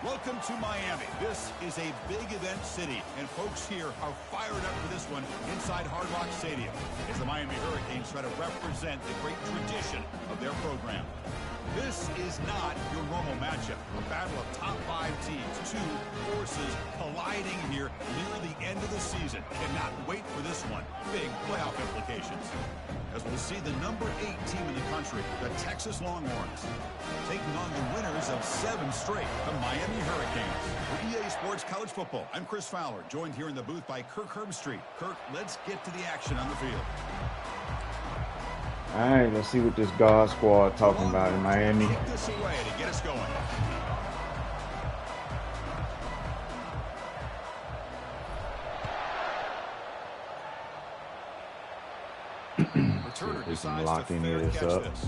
Welcome to Miami. This is a big event city, and folks here are fired up for this one inside Hard Rock Stadium as the Miami Hurricanes try to represent the great tradition of their program. This is not your normal matchup, a battle of top 5 teams, two forces colliding here near the end of the season. Cannot wait for this one. Big playoff implications. As we'll see the number 8 team in the country, the Texas Longhorns, taking on the winners of 7 straight, the Miami Hurricanes. For EA Sports College Football, I'm Chris Fowler, joined here in the booth by Kirk Herbstreit. Kirk, let's get to the action on the field. All right, let's see what this God squad talking about in Miami. Kick this away to get us going. Returner decides to fair catch this.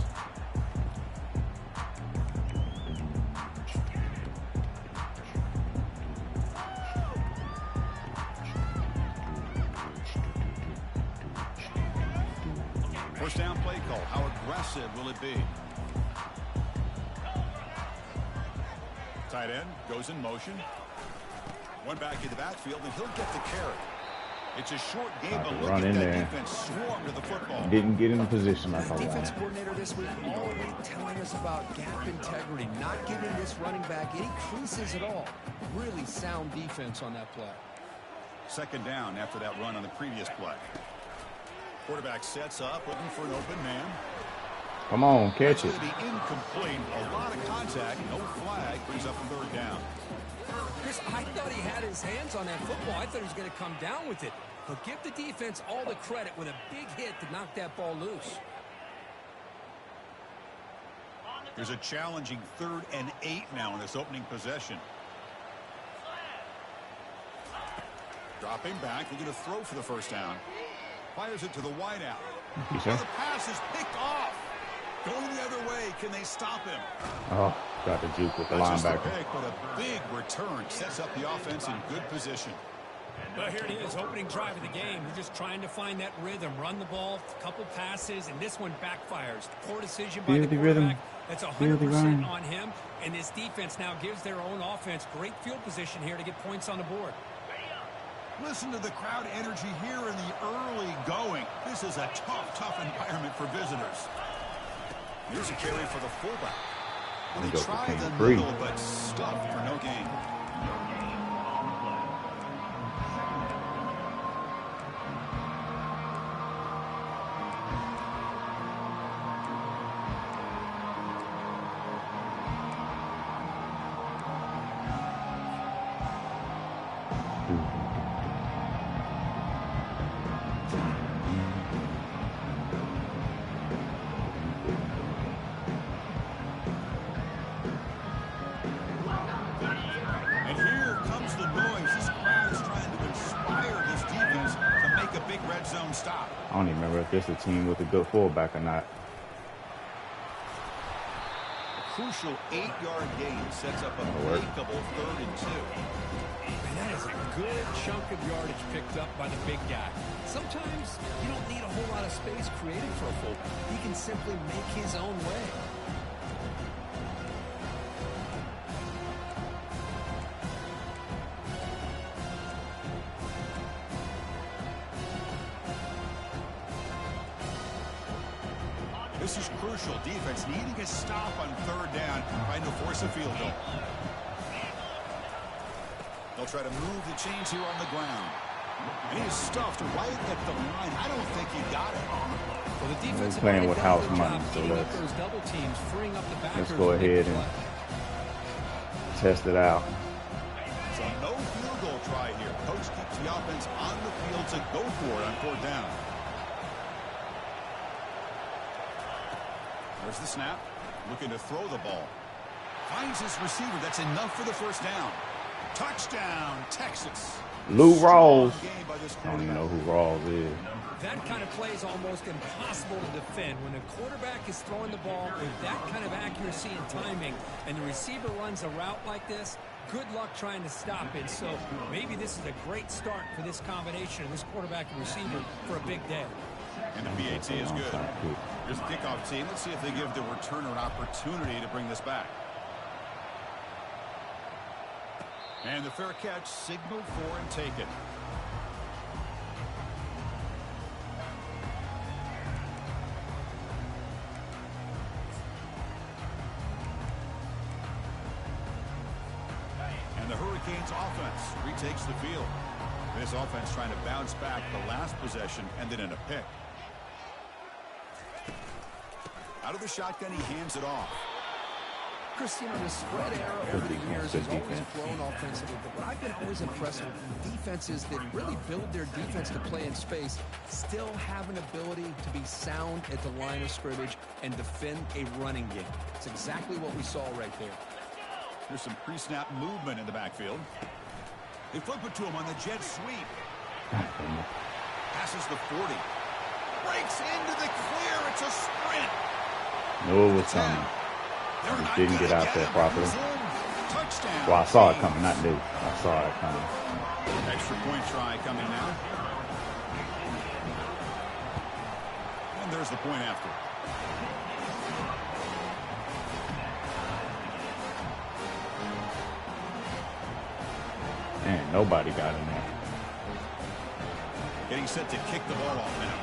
First down play call. How aggressive will it be? Tight end goes in motion. One back in the backfield, and he'll get the carry. It's a short game, but look at that defense swarm to the football. Didn't get in position like I wanted. Defense coordinator this week all week telling us about gap integrity, not giving this running back any creases at all. Really sound defense on that play. Second down after that run on the previous play. Quarterback sets up, looking for an open man. Come on, catch it. It's going to be incomplete. A lot of contact. No flag. Brings up a third down. Chris, I thought he had his hands on that football. I thought he was going to come down with it. But give the defense all the credit with a big hit to knock that ball loose. There's a challenging 3rd and 8 now in this opening possession. Dropping back. We're going to throw for the first down. Fires it to the wideout. The pass is picked off. Going the other way. Can they stop him? Oh, got the juke with the linebacker. Pick, but a big return sets up the offense in good position. Well, here it is, opening drive of the game. We're just trying to find that rhythm, run the ball, a couple passes, and this one backfires. Poor decision by the quarterback. That's 100% on him, and this defense now gives their own offense great field position here to get points on the board. Listen to the crowd energy here in the early going. This is a tough environment for visitors. Here's a carry for the fullback. Well, they tried the middle, but stuffed for no gain. I don't even remember if this is a team with a good fullback or not. A crucial 8-yard gain sets up a breakable 3rd and 2. And that is a good chunk of yardage picked up by the big guy. Sometimes you don't need a whole lot of space created for a fullback. He can simply make his own way. This is crucial. Defense needing a stop on 3rd down, trying to force a field goal. They'll try to move the chains here on the ground. And he is stuffed right at the line. I don't think he got it. Well, the defense is playing with house money, so let's go ahead and test it out. So no field goal try here. Coach keeps the offense on the field to go for it on 4th down. There's the snap. Looking to throw the ball. Finds his receiver. That's enough for the first down. Touchdown, Texas. Lou Rawls. I don't even know who Rawls is. That kind of play is almost impossible to defend. When the quarterback is throwing the ball with that kind of accuracy and timing, and the receiver runs a route like this, good luck trying to stop it. So maybe this is a great start for this combination of this quarterback and receiver for a big day. And the PAT is good. Here's the kickoff team. Let's see if they give the returner an opportunity to bring this back. And the fair catch signaled for and taken. And the Hurricanes offense retakes the field. This offense trying to bounce back the last possession and then in a pick. Out of the shotgun, he hands it off. Chris, you know, the spread era over the years has always grown offensively, but what I've been always impressed with defenses that really build their defense to play in space still have an ability to be sound at the line of scrimmage and defend a running game. It's exactly what we saw right there. There's some pre-snap movement in the backfield. They flip it to him on the jet sweep. Passes the 40. Breaks into the clear. It's a sprint. No, it was coming. Just didn't get out there properly. Touchdown. Well, I saw it coming, not new. I saw it coming. Extra point try coming now. And there's the point after. Man, nobody got in there. Getting set to kick the ball off now.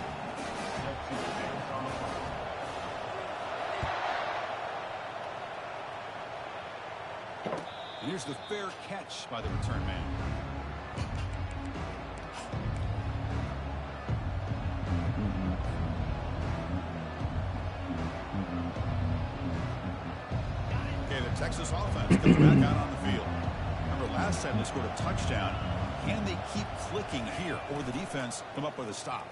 And here's the fair catch by the return man. Okay, the Texas offense comes back out on the field. Remember last time they scored a touchdown. Can they keep clicking here, or the defense come up with a stop?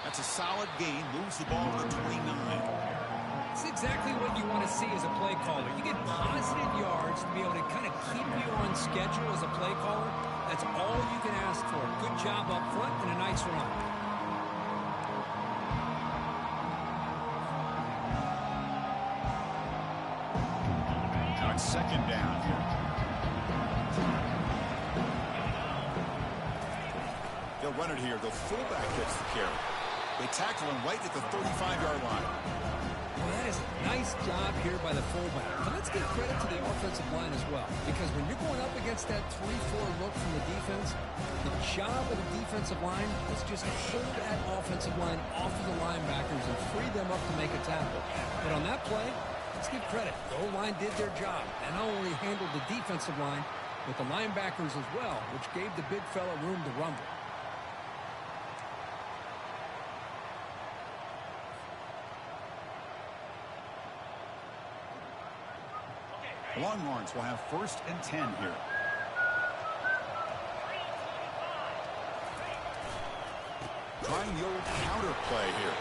That's a solid gain. Moves the ball to 29. It's exactly what you want to see as a play caller. You get positive yards to be able to kind of keep you on schedule as a play caller. That's all you can ask for. Good job up front and a nice run. Now it's second down here. They'll run it here. The fullback gets the carry. They tackle him right at the 35-yard line. Well, that is a nice job here by the fullback. But let's give credit to the offensive line as well. Because when you're going up against that 3-4 look from the defense, the job of the defensive line was just to hold that offensive line off of the linebackers and free them up to make a tackle. But on that play, let's give credit. The O-line did their job. And not only handled the defensive line, but the linebackers as well, which gave the big fella room to rumble. Longhorns will have 1st and 10 here. Trying the old counter play here.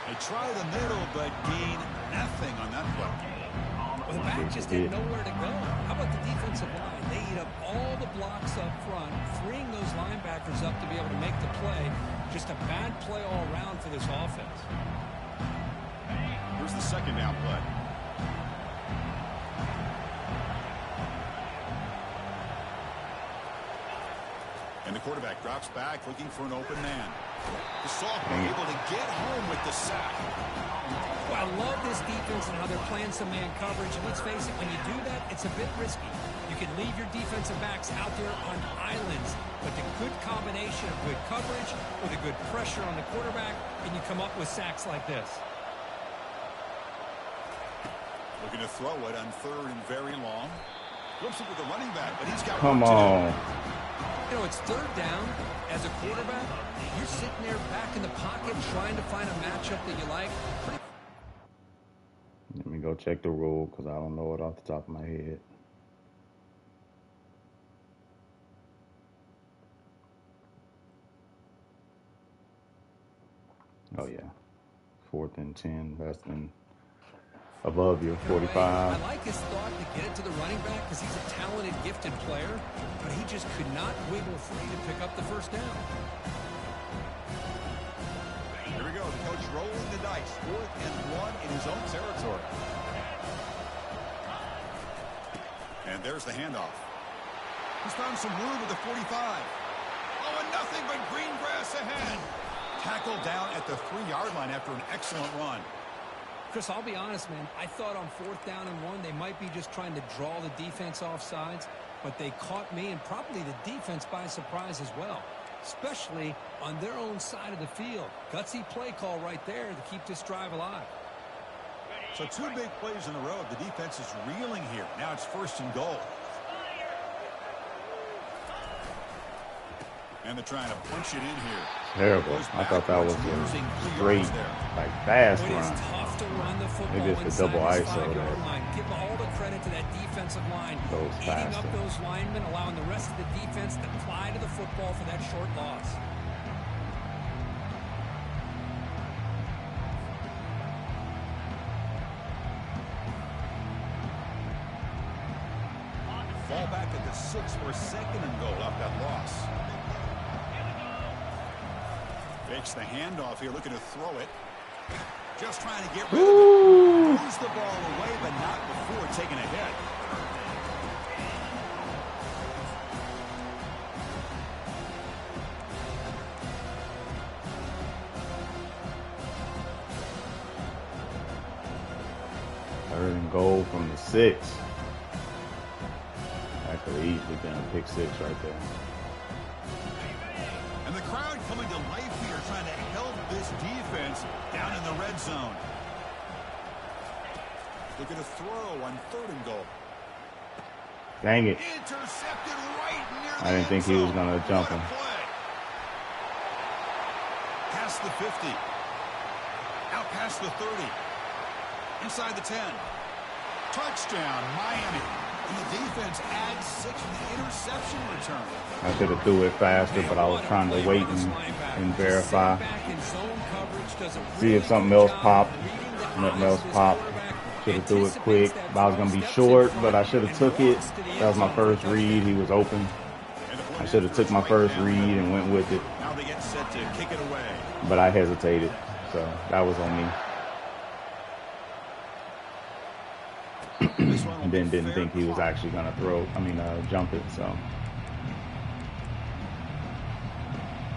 They try the middle, but gain nothing on that play. Well, the back just had nowhere to go. How about the defensive line? They eat up all the blocks up front, freeing those linebackers up to be able to make the play. Just a bad play all around for this offense. Here's the second down play. And the quarterback drops back, looking for an open man. The sophomore able to get home with the sack. Well, I love this defense and how they're playing some man coverage. And let's face it, when you do that, it's a bit risky. You can leave your defensive backs out there on islands, but the good combination of good coverage with a good pressure on the quarterback, and you come up with sacks like this. Looking to throw it on 3rd and very long. Flips it with the running back, but he's got Come work to on. do. You know, it's 3rd down. As a quarterback, you're sitting there back in the pocket trying to find a matchup that you like. Let me go check the rule because I don't know it off the top of my head. Oh, yeah. 4th and 10. That's been above your 45. I like his thought to get it to the running back because he's a talented, gifted player, but he just could not wiggle free to pick up the 1st down. Here we go. The coach rolling the dice. 4th and 1 in his own territory. And there's the handoff. He's found some room at the 45. Oh, and nothing but green grass ahead. Tackled down at the 3-yard line after an excellent run. Chris, I'll be honest, man. I thought on 4th down and 1, they might be just trying to draw the defense off sides, but they caught me and probably the defense by surprise as well, especially on their own side of the field. Gutsy play call right there to keep this drive alive. So 2 big plays in a row. The defense is reeling here. Now it's 1st and goal. And they're trying to punch it in here. Terrible. I thought that was a straight, like, fast run. It's tough to run the football maybe it's the double ISO there. Give all the credit to that defensive line. Goes Eating up faster. those linemen, allowing the rest of the defense to fly to the football for that short loss. Ball back at the 6 for 2nd and goal off that loss. Fakes the handoff here, looking to throw it. Just trying to get rid of it. Moves the ball away, but not before taking a hit. Third and goal from the 6. That could have easily been a pick 6 right there. And the crowd coming to life here, trying to help this defense down in the red zone. Looking to throw on 3rd and goal. Dang it. Intercepted right near the I didn't think he was going to jump him. Past the 50. Out past the 30. Inside the 10. Touchdown, Miami. And the defense adds 6 with the interception return. I should have threw it faster, but I was trying to wait and verify. See if something else popped. Nothing else popped. Should have threw it quick. I was going to be short, but I should have took it. That was my first read. He was open. I should have took my first read and went with it. Now they get set to kick it away. But I hesitated, so that was on me. And then didn't think he was actually going to jump it, so.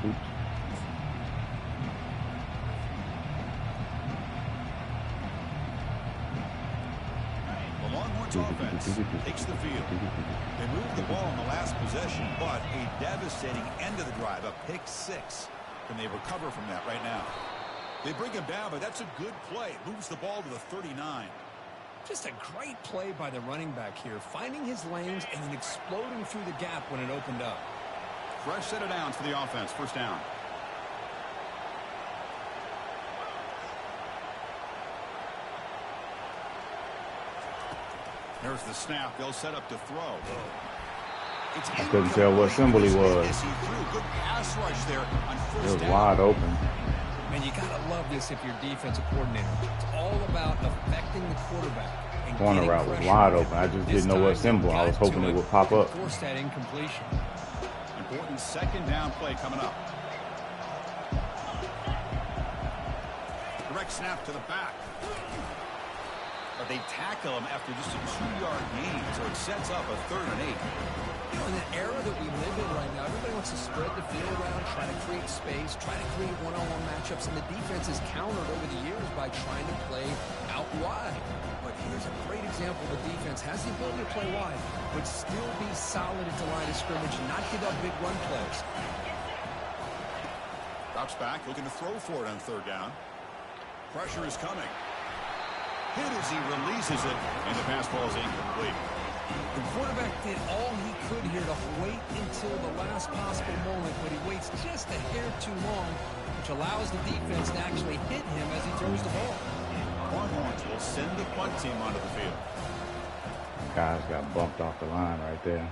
Oops. The Longhorns offense takes the field. They moved the ball in the last possession, but a devastating end of the drive, a pick 6. Can they recover from that right now? They bring him down, but that's a good play. Moves the ball to the 39. Just a great play by the running back here, finding his lanes and then exploding through the gap when it opened up. Fresh set of downs for the offense. 1st down. There's the snap. They'll set up to throw. I couldn't tell what symbol he was. Good pass rush there on 1st It was down. wide open. Man, you got to love this if you're defensive coordinator. It's all about affecting the quarterback. And Corner route was wide open. I just didn't know what symbol. I was hoping it would pop up. Force that incompletion. Important 2nd down play coming up. Direct snap to the back. But they tackle him after just a 2-yard gain, so it sets up a 3rd and 8. You know, in the era that we live in right now, everybody wants to spread the field around, try to create space, try to create one-on-one matchups, and the defense has countered over the years by trying to play out wide. But here's a great example. The defense has the ability to play wide, but still be solid at the line of scrimmage and not give up big run plays. Drops back, looking to throw for it on 3rd down. Pressure is coming. Hit as he releases it, and the pass ball is incomplete. The quarterback did all he could here to wait until the last possible moment, but he waits just a hair too long, which allows the defense to actually hit him as he throws the ball. Longhorns will send the punt team onto the field. Guys got bumped off the line right there.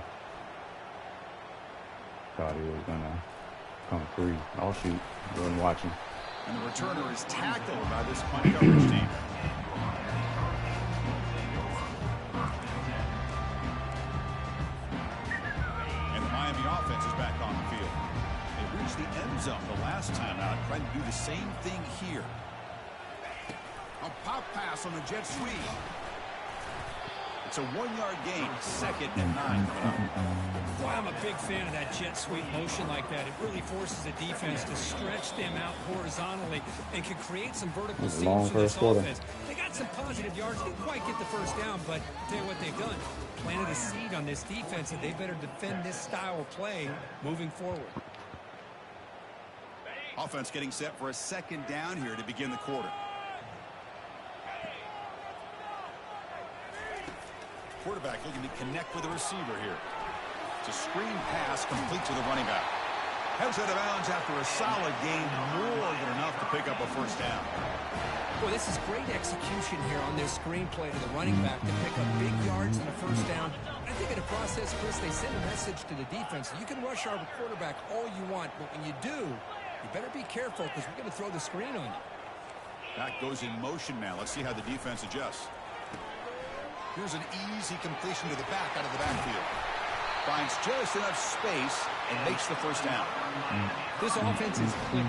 Thought he was going to come free. I'll shoot. Wasn't watching. And the returner is tackled by this punt coverage team. And the Miami offense is back on the field. They reached the end zone the last time out, trying to do the same thing here. A pop pass on the jet sweep. It's a 1-yard gain, 2nd and 9. Boy, I'm a big fan of that jet sweep motion like that. It really forces the defense to stretch them out horizontally and can create some vertical seams for this offense. They got some positive yards. Didn't quite get the first down, but I'll tell you what they've done. Planted a seed on this defense, and they better defend this style of play moving forward. Offense getting set for a 2nd down here to begin the quarter. Quarterback looking to connect with the receiver here. It's a screen pass complete to the running back. Heads out of bounds after a solid gain, more than enough to pick up a first down. Boy, this is great execution here on this screen play to the running back to pick up big yards and a first down. I think in the process, Chris, they send a message to the defense. You can rush our quarterback all you want, but when you do, you better be careful because we're going to throw the screen on you. Back goes in motion now. Let's see how the defense adjusts. Here's an easy completion to the back out of the backfield. Finds just enough space and makes the first down. This offense is clicking.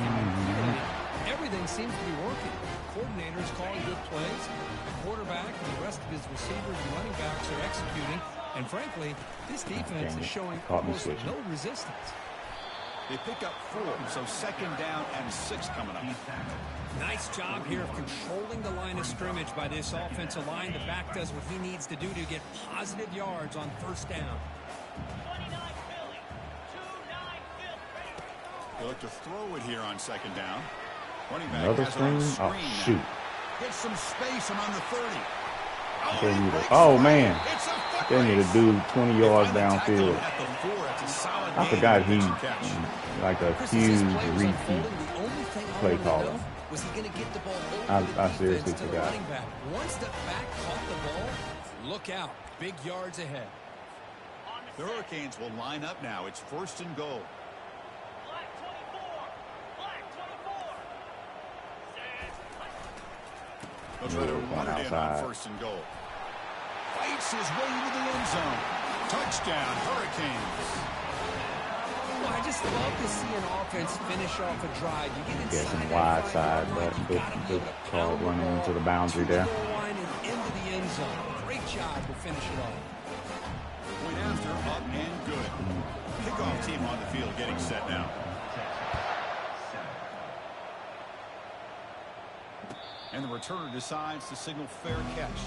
Everything seems to be working. Coordinators calling good plays. The quarterback and the rest of his receivers and running backs are executing. And frankly, this defense is showing almost no resistance. They pick up 4, so 2nd down and 6 coming up. Nice job here of controlling the line of scrimmage by this offensive line. The back does what he needs to do to get positive yards on first down. They look to throw it here on 2nd down. Running back Another has screen? it on screen Oh, shoot. Gets some space among the 30. Oh, man. They need to do 20 yards downfield. I forgot he's like a huge repeat play caller. Was he going to get the ball I seriously forgot. Once the back caught the ball, look out. Big yards ahead. The Hurricanes will line up now. It's 1st and goal. They'll try to run it in on 1st and goal. Fights his way into the end zone. Touchdown, Hurricanes. Well, I just love to see an offense finish off a drive. You get inside some wide side, but good call running into the boundary there. Line and into the end zone. Great job to finish it off. Point after, up and good. Kickoff team on the field getting set now. And the returner decides to signal fair catch.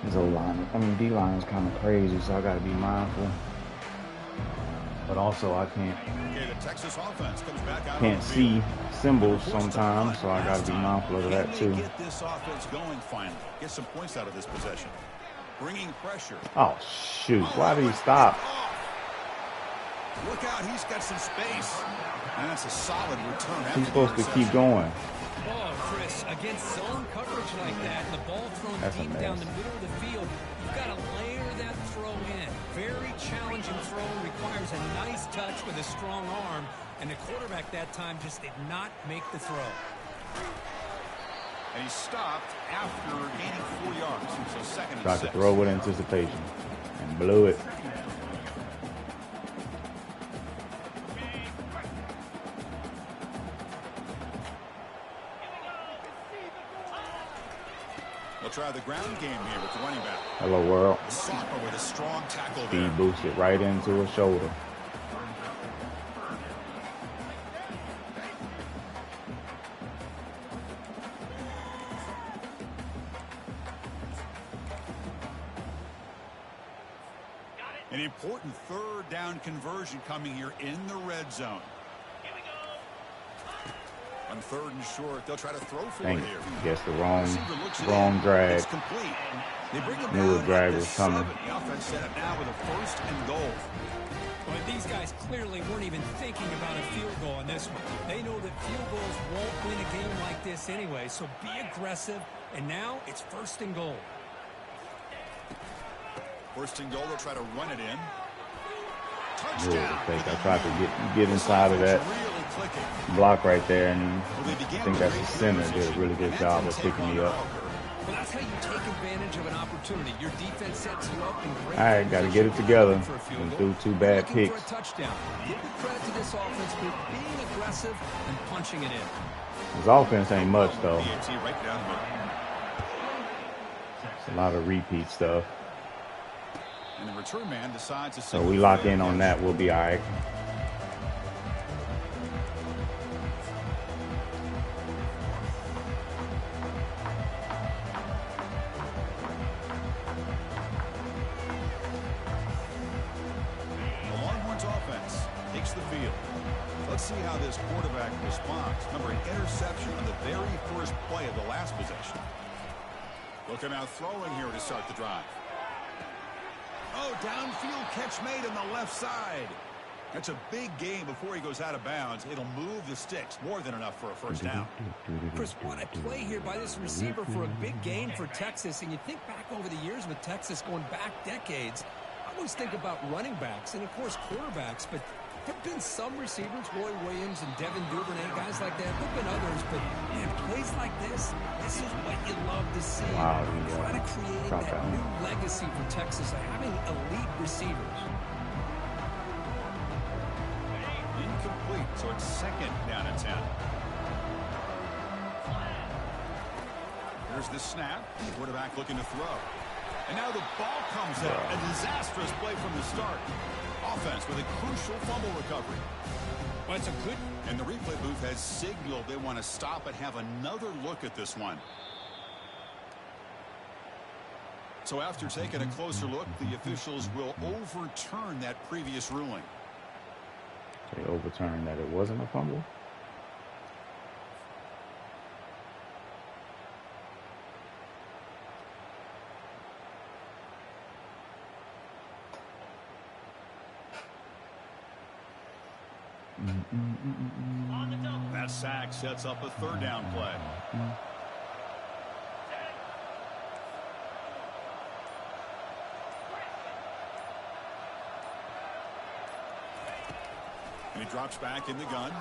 His O-line, D-line is kind of crazy, so I got to be mindful. But also, I can't see symbols sometimes, so I got to be mindful of that too. Get this offense going finally. Get some points out of this possession. Bringing pressure. Oh shoot! Why did he stop? Look out! He's got some space. And that's a solid return. He's supposed to keep going. Oh, Chris, against zone coverage like that, and the ball thrown deep down the middle of the field, you've got to layer that throw in. Very challenging throw, requires a nice touch with a strong arm, and the quarterback that time just did not make the throw. And he stopped after gaining 4 yards, so 2nd and 6. Tried to throw with anticipation and blew it. They'll try the ground game here with the running back. Hello, world. Sapa with a strong tackle there. Speed boosted right into his shoulder. An important 3rd down conversion coming here in the red zone. On 3rd and short, they'll try to throw for it here. Guess the wrong drag. Knew the drag was coming. The offense set up now with a 1st and goal. Well, these guys clearly weren't even thinking about a field goal on this one. They know that field goals won't win a game like this anyway, so be aggressive. And now it's 1st and goal. 1st and goal, they'll try to run it in. Touchdown. I tried to get inside of that block right there, and I think that's the center. Did a really good job of picking me up. Well, that's how you take advantage of an opportunity. Your defense sets you up in great. All right, got to get it together. And threw 2 bad picks. For a touchdown. Give the credit to this offense for being aggressive and punching it in. His offense ain't much though. It's a lot of repeat stuff. And the return man decides to. So we lock in on that. We'll be all right. The field. Let's see how this quarterback responds. Remember, an interception on the very first play of the last possession. Looking out throwing here to start the drive. Oh, downfield catch made on the left side. That's a big gain before he goes out of bounds. It'll move the sticks. More than enough for a first down. Chris, what a play here by this receiver for a big gain for Texas. And you think back over the years with Texas going back decades, I always think about running backs and, of course, quarterbacks, but there have been some receivers, Roy Williams and Devin Duvernay, guys like that. There have been others, but man, plays like this is what you love to see. Wow, trying to create that new legacy for Texas of having elite receivers. Incomplete, so it's second down and 10. Here's the snap. Quarterback looking to throw. And now the ball comes out. A disastrous play from the start. Offense with a crucial fumble recovery. Well, it's a good. And the replay booth has signaled they want to stop and have another look at this one. So after taking a closer look, the officials will overturn that previous ruling. They overturned that it wasn't a fumble? That sack sets up a third down play. And he drops back in the gun.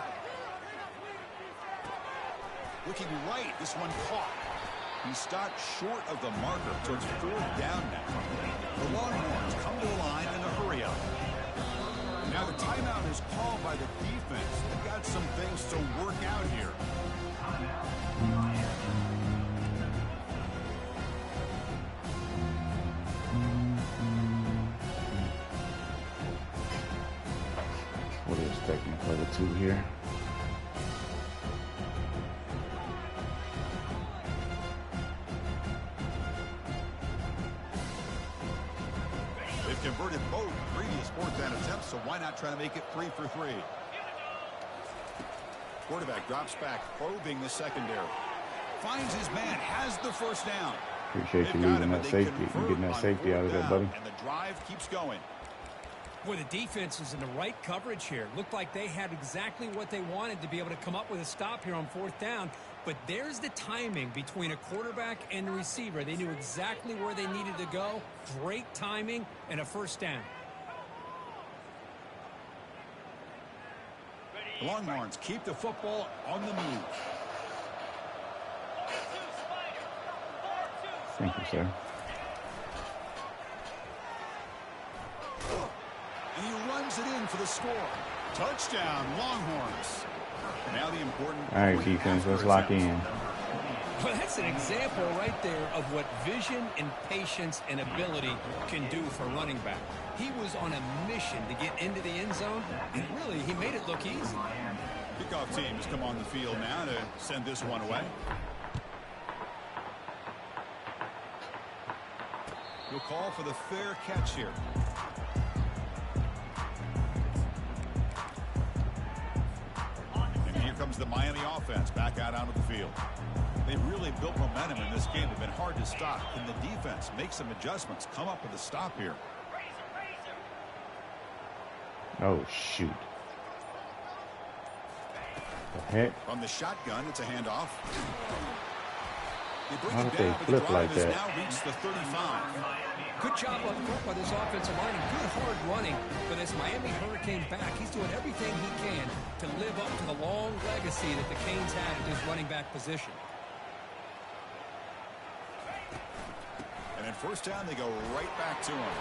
Looking right, this one caught. He stopped short of the marker, so it's fourth down now. The Longhorns come to the line in a hurry up. Now the timeout is called by the defense. They've got some things to work out here. What is technical the 2 here? They've converted both previous fourth down attempts, so why not try to make it 3 for 3? Quarterback drops back, probing the secondary. Finds his man, has the first down. Appreciate you leaving that safety. You getting that safety out of there, buddy. And the drive keeps going. Boy, the defense is in the right coverage here. Looked like they had exactly what they wanted to be able to come up with a stop here on fourth down. But there's the timing between a quarterback and the receiver. They knew exactly where they needed to go. Great timing and a first down. The Longhorns keep the football on the move. Thank you, sir. And he runs it in for the score. Touchdown, Longhorns. Now the important. All right, defense, let's lock in. Well, that's an example right there of what vision and patience and ability can do for running back. He was on a mission to get into the end zone, and really, he made it look easy. Kickoff team has come on the field now to send this one away. We'll call for the fair catch here. And here comes the Miami offense back out onto the field. They've really built momentum in this game. They've been hard to stop. Can the defense make some adjustments, come up with a stop here? Oh, shoot. The heck? From the shotgun, it's a handoff. How did they flip like that? Now reached the 35. Good job up front by this offensive line and good hard running for this Miami Hurricane back. He's doing everything he can to live up to the long legacy that the Canes had at his running back position. first down, they go right back to him.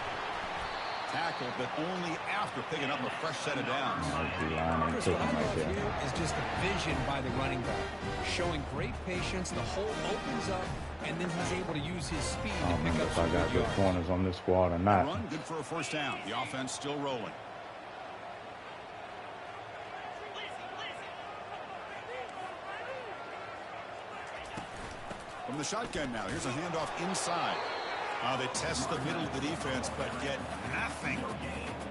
Tackle, but only after picking up a fresh set of downs. Chris, what I love here is just the vision by the running back. Showing great patience, the hole opens up, and then he's able to use his speed to pick up some if I got good corners on this squad or not. Run, good for a first down. The offense still rolling. From the shotgun now, here's a handoff inside. They test the middle of the defense, but get nothing.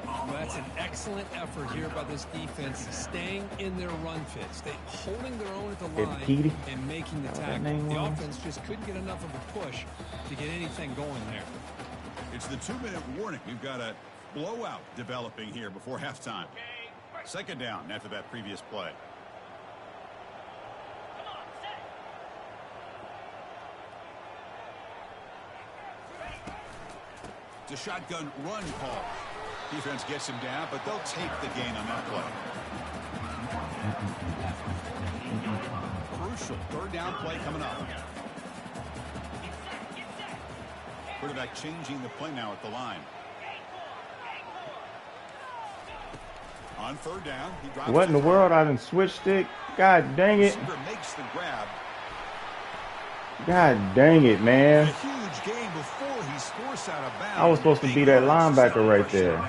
Well, that's an excellent effort here by this defense, staying in their run fits. They holding their own at the line and making the tackle. The offense just couldn't get enough of a push to get anything going there. It's the 2-minute warning. We've got a blowout developing here before halftime. Second down after that previous play. It's a shotgun run call. Defense gets him down, but they'll take the gain on that play. Crucial third down play coming up. Quarterback changing the play now at the line. On third down, he drops. What in the world? I done switched it. God dang it. Makes the grab. God dang it, man. A huge gain before he's forced out of bounds. I was supposed to be that linebacker right there.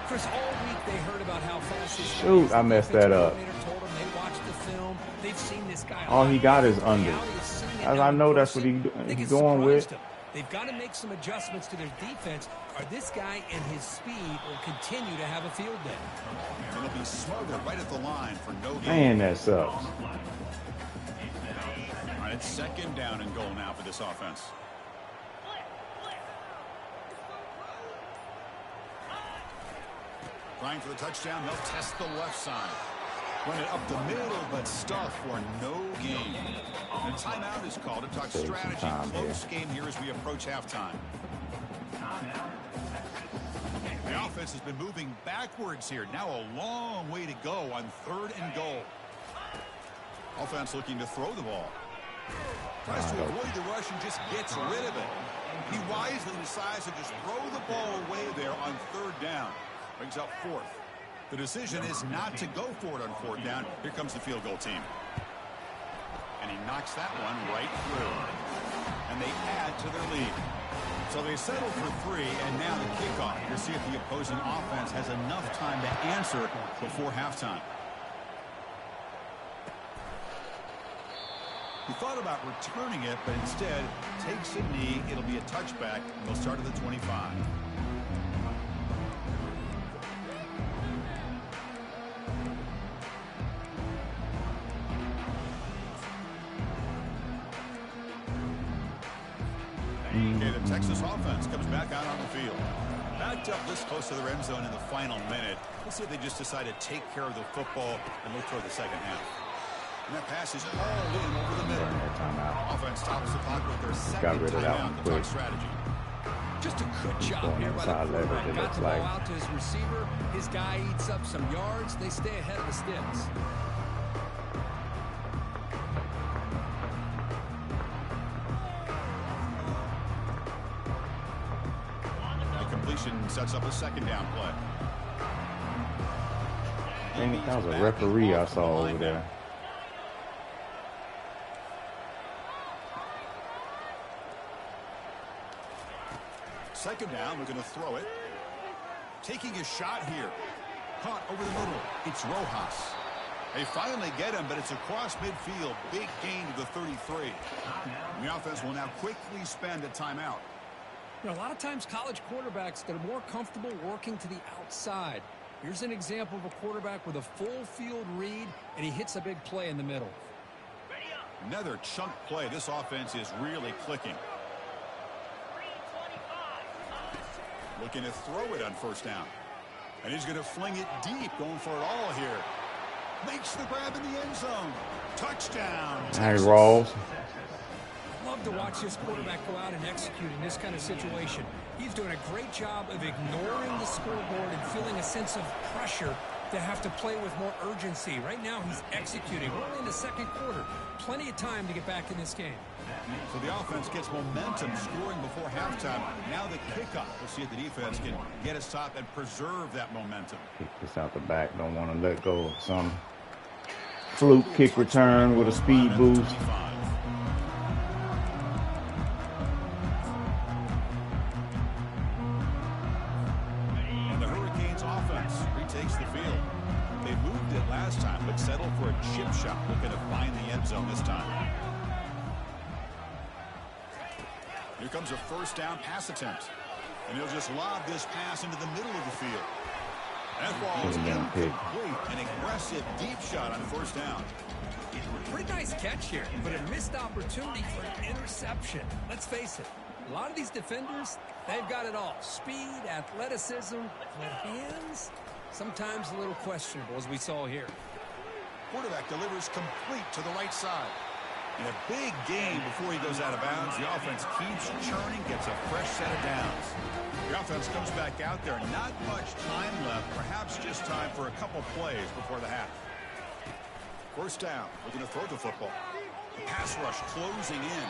Chris, all week they heard about how fast this Shoot, I messed that up. Told them they watched the film. They've seen this guy. All he got is under. As I know that's what he's going with. They've got to make some adjustments to their defense, or this guy and his speed will continue to have a field day. And it'll be smothered right at the line for no gain. Man, that sucks. All right, it's second down and goal now for this offense. Trying for the touchdown, they'll test the left side. Run it up the middle, but stuff for no gain. And a timeout is called to talk strategy. Close game here as we approach halftime. The offense has been moving backwards here. Now a long way to go on third and goal. Offense looking to throw the ball. Tries to avoid the rush and just gets rid of it. He wisely decides to just throw the ball away there on third down. Brings up fourth. The decision is not to go for it on fourth down. Here comes the field goal team. And he knocks that one right through. And they add to their lead. So they settle for 3, and now the kickoff to see if the opposing offense has enough time to answer before halftime. He thought about returning it, but instead takes a knee. It'll be a touchback, and they'll start at the 25. Okay, the Texas offense comes back out on the field. Backed up this close to the red zone in the final minute. Let's see if they just decide to take care of the football and look toward the second half. And that pass is all in over the middle. Offense stops the clock with their second timeout, the clock strategy. Just a good job here by the quarterback. Got the ball out to his receiver. His guy eats up some yards. They stay ahead of the sticks. Sets up a second down play. Dang, that was a referee I saw over there. Second down, we're going to throw it. Taking a shot here. Caught over the middle. It's Rojas. They finally get him, but it's across midfield. Big gain to the 33. And the offense will now quickly spend a timeout. You know, a lot of times college quarterbacks that are more comfortable working to the outside. Here's an example of a quarterback with a full field read, and he hits a big play in the middle. Another chunk play. This offense is really clicking. Looking to throw it on first down. And he's going to fling it deep, going for it all here. Makes the grab in the end zone. Touchdown. Hey, Rawls. Love to watch this quarterback go out and execute in this kind of situation. He's doing a great job of ignoring the scoreboard and feeling a sense of pressure to have to play with more urgency. Right now, he's executing. We're only in the second quarter. Plenty of time to get back in this game. So the offense gets momentum scoring before halftime. Now the kickoff. We'll see if the defense can get a stop and preserve that momentum. Kick this out the back. Don't want to let go of some fluke kick return with a speed boost. And the Hurricanes offense retakes the field. They moved it last time, but settled for a chip shot, looking to find the end zone this time. Here comes a first down pass attempt. And he'll just lob this pass into the middle of the field. That ball is incomplete. An aggressive deep shot on first down. Pretty nice catch here, but a missed opportunity for an interception. Let's face it, a lot of these defenders, they've got it all. Speed, athleticism, but hands, sometimes a little questionable, as we saw here. Quarterback delivers complete to the right side. And a big gain before he goes out of bounds. The offense keeps churning, gets a fresh set of downs. The offense comes back out there. Not much time left. Perhaps just time for a couple plays before the half. First down. Looking to throw the football. The pass rush closing in.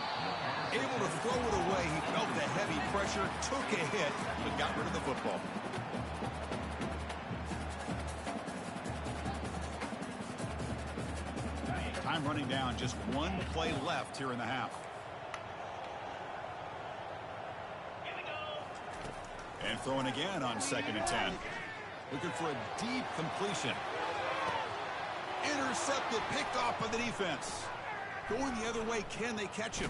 Able to throw it away. He felt the heavy pressure, took a hit, but got rid of the football. Time running down, just one play left here in the half. And throwing again on 2nd and 10. Looking for a deep completion. Intercepted, picked off by the defense. Going the other way, can they catch him?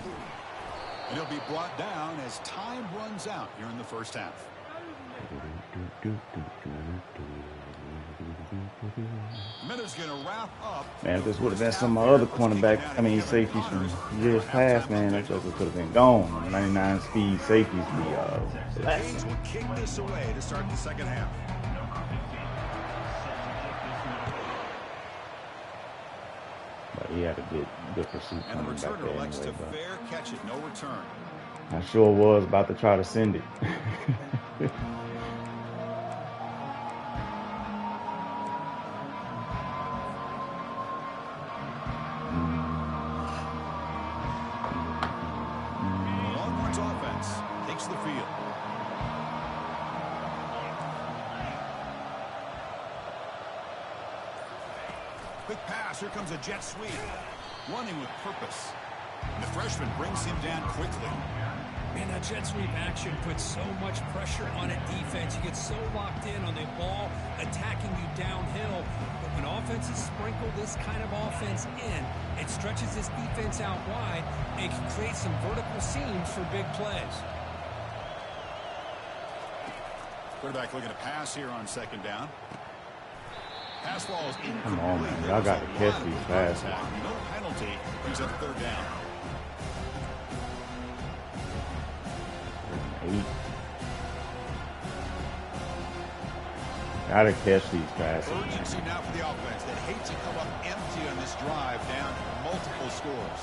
And he'll be brought down as time runs out here in the first half. Miller's going to wrap up. Man, if this would have been some other cornerback, safeties from years past, man, that joker could have been gone. 99 speed safeties be Canes will kick this away to start the second half. But he had a good pursuit And the coming back returner there elects to anyway, fair catch it, no return. I sure was about to try to send it. Longhorns offense takes the field. Quick pass. Here comes a jet sweep. Running with purpose. And the freshman brings him down quickly. Man, that jet sweep action puts so much pressure on a defense. You get so locked in on the ball attacking you downhill. But when offenses sprinkle this kind of offense in, it stretches this defense out wide and can create some vertical seams for big plays. Quarterback looking to pass here on 2nd down. Pass ball is incomplete. Come on, man. Y'all got to catch these passes. No penalty. Brings up 3rd down. 8. Gotta catch these passes. Urgency now for the offense that hates to come up empty on this drive, down multiple scores.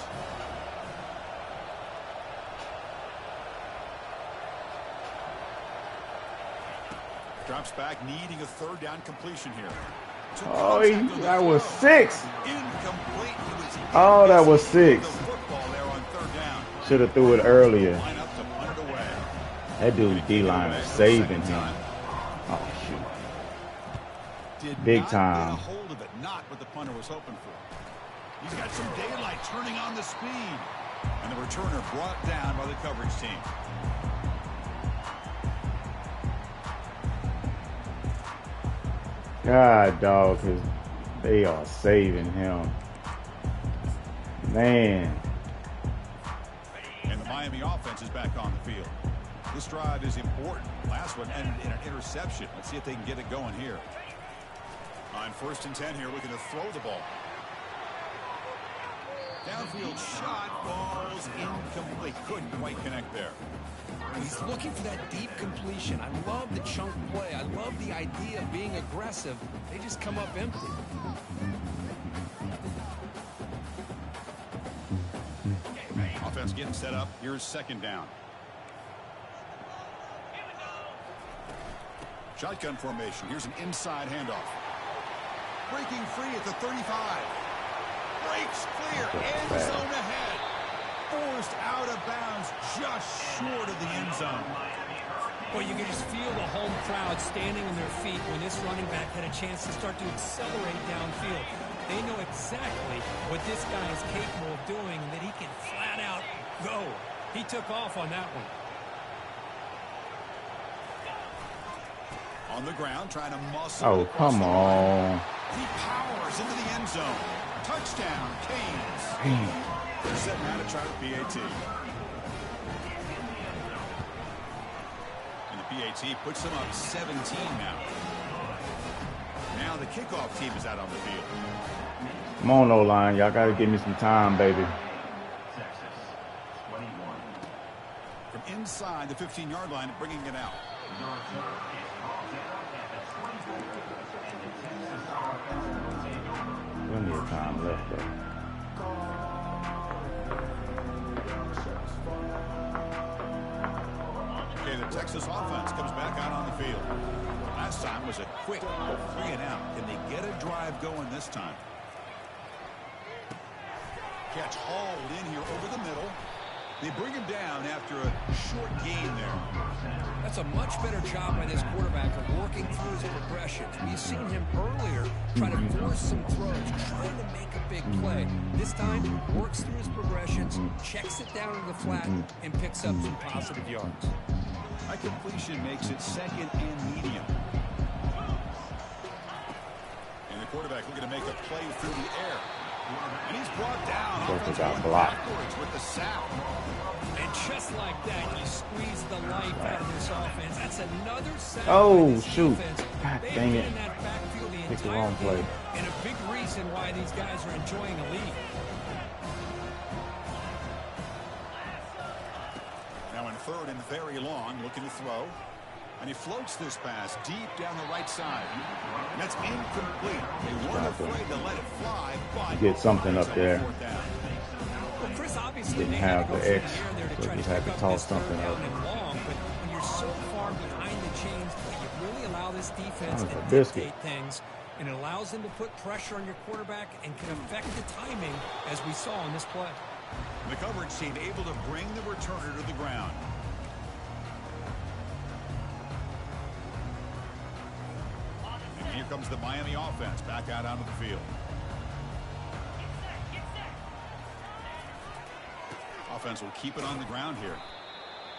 Drops back, needing a 3rd down completion here. Oh, that was 6. Incomplete. Oh, that was 6. The football there on 3rd down. Should have threw it earlier. Line up to punt it away. That dude D-line was saving him. Oh, shoot. Big time. Get a hold of it, not what the punter was hoping for. He's got some daylight, turning on the speed. And the returner brought down by the coverage team. God, dog, they are saving him. Man. And the Miami offense is back on the field. This drive is important. Last one ended in an interception. Let's see if they can get it going here. On 1st and 10 here, looking to throw the ball. Downfield shot, balls incomplete. Couldn't quite connect there. He's looking for that deep completion. I love the chunk play. I love the idea of being aggressive. They just come up empty. Offense getting set up. Here's 2nd down. Shotgun formation. Here's an inside handoff. Breaking free at the 35. Breaks clear. End zone ahead. forced out of bounds just short of the end zone. Well, you can just feel the home crowd standing on their feet when this running back had a chance to start to accelerate downfield. They know exactly what this guy is capable of doing and that he can flat out go. He took off on that one. On the ground, trying to muscle. Oh, come on. He powers into the end zone. Touchdown, Canes. They're setting out to try the PAT. And the PAT puts them up 17 now. Now the kickoff team is out on the field. Come on, O-line. Y'all got to give me some time, baby. From inside the 15-yard line, bringing it out. Plenty of time left, though. Okay, the Texas offense comes back out on the field. Last time was a quick 3-and-out. Can they get a drive going this time? Catch hauled in here over the middle. They bring him down after a short gain there. That's a much better job by this quarterback of working through his progressions. We've seen him earlier try to force some throws, trying to make a big play. This time, works through his progressions, checks it down to the flat, and picks up some positive yards. High completion makes it second and medium. And the quarterback looking to make a play through the air. And he's brought down. Offensive got blocked. Backwards with the sack. And just like that, you squeeze the life out of this offense. That's another sack. Oh, shoot. God They've dang been it. in that backfield the Picked the entire wrong play. game, and a big reason why these guys are enjoying a lead. Now in third and very long, looking to throw. And he floats this pass deep down the right side. And that's incomplete. They weren't afraid to let it fly, but Get something up there. Well, Chris, obviously Didn't they had have to go the from X, here there to so try just to had pick to up toss this third something down up. and long, but when you're so far behind the chains, you really allow this defense That to was a biscuit. dictate things, and it allows them to put pressure on your quarterback and can affect the timing, as we saw on this play. the coverage team able to bring the returner to the ground. And here comes the Miami offense back out onto the field. Offense will keep it on the ground here.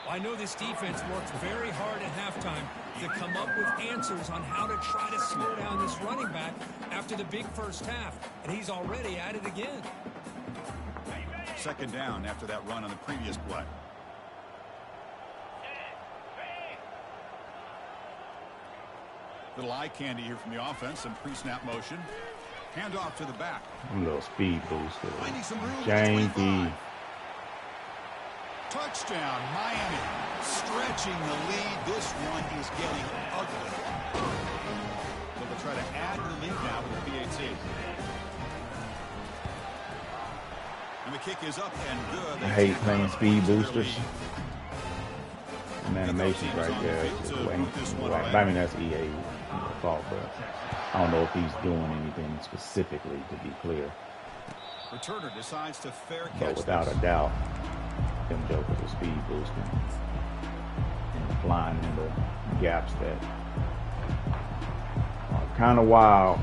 I know this defense worked very hard at halftime to come up with answers on how to try to slow down this running back after the big first half, and he's already at it again. Second down after that run on the previous play. Little eye candy here from the offense, some pre-snap motion. Handoff to the back. A little speed booster. Finding some room. Janky. Touchdown, Miami. Stretching the lead. This one is getting ugly. So they'll try to add to the lead now with the PAT. And the kick is up and good. I hate playing speed boosters. Some animations right there. It's just whack. I mean, that's EA's fault, but I don't know if he's doing anything specifically, to be clear. Returner decides to fair catch. But without a doubt, them jokers are speed boosting and flying into gaps that are kind of wild.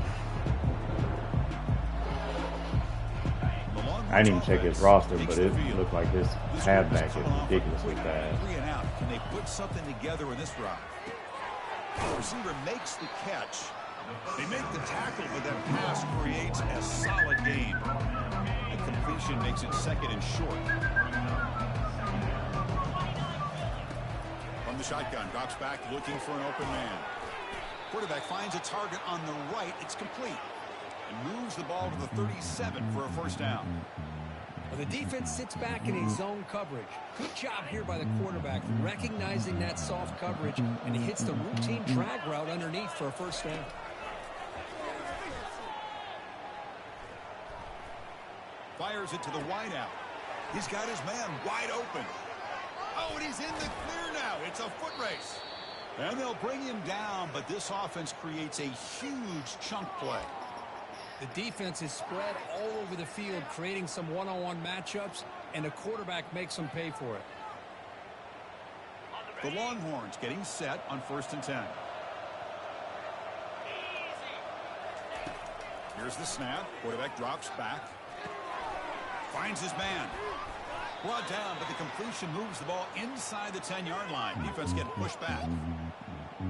I didn't even check his roster, but it looked like this halfback is ridiculously fast. 3 and out. Can they put something together in this drive? The receiver makes the catch. They make the tackle, but that pass creates a solid gain. The completion makes it second and short. From the shotgun, drops back looking for an open man. Quarterback finds a target on the right. It's complete. And moves the ball to the 37 for a first down. Well, the defense sits back in a zone coverage. Good job here by the quarterback, recognizing that soft coverage, and he hits the routine drag route underneath for a first down. Fires it to the wideout. He's got his man wide open. Oh, and he's in the clear now. It's a foot race. And they'll bring him down, but this offense creates a huge chunk play. The defense is spread all over the field, creating some one-on-one matchups, and the quarterback makes them pay for it. The Longhorns getting set on 1st and 10. Here's the snap. Quarterback drops back. Finds his man. Brought down, but the completion moves the ball inside the 10-yard line. Defense getting pushed back.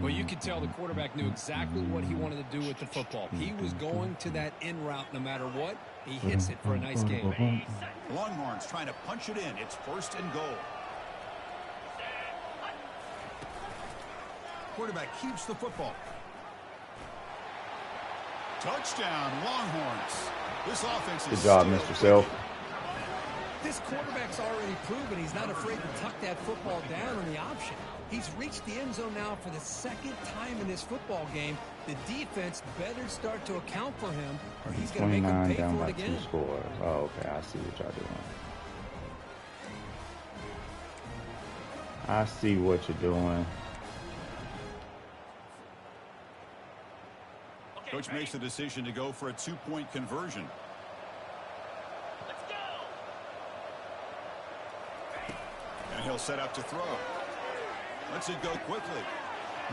Well, you could tell the quarterback knew exactly what he wanted to do with the football. He was going to that in route no matter what. He hits it for a nice game. The Longhorns trying to punch it in. It's 1st and goal. Quarterback keeps the football. Touchdown, Longhorns. This offense is good job, Mr. Self. This quarterback's already proven he's not afraid to tuck that football down on the option. He's reached the end zone now for the 2nd time in this football game. The defense better start to account for him, or he's going to make him pay down for by it again. 2 scores. Oh, okay. I see what y'all doing. I see what you're doing. Coach makes the decision to go for a 2-point conversion. And he'll set up to throw. Lets it go quickly.